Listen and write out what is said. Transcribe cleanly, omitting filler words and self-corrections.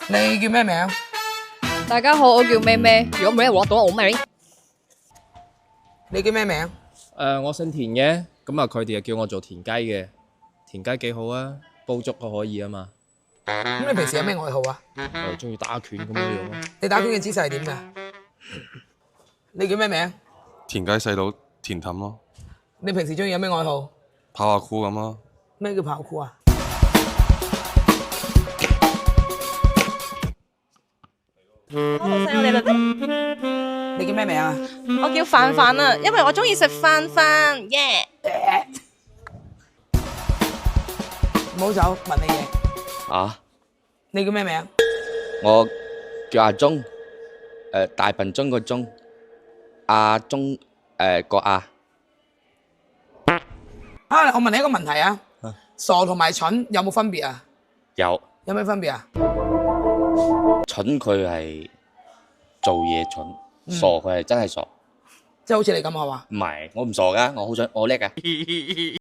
你叫咩名？大家好，我叫咩咩。如果冇人揾到我名，你叫咩名？我姓田嘅，咁啊佢哋就叫我做田雞嘅，田雞幾好啊，煲粥都可以啊嘛。咁你平時有咩愛好啊？中意打拳咁樣樣咯。你打拳嘅姿勢係點㗎？你叫咩名？田雞細佬田氹咯，你平時中意有咩愛好？跑下酷咁咯。咩叫跑酷啊？好細我哋啦，你叫咩名啊？我叫范范啊，因為我中意食飯飯，耶！唔好走，問你嘢。啊，你叫咩名？我叫阿鐘，大笨鐘個鐘，阿鐘個阿，啊，我問你一個問題啊，傻同埋蠢有冇分別啊？有有咩分別啊？蠢佢係做嘢蠢，傻佢係真係傻。即係好似你咁係嘛？唔係，我唔傻噶，我好叻噶。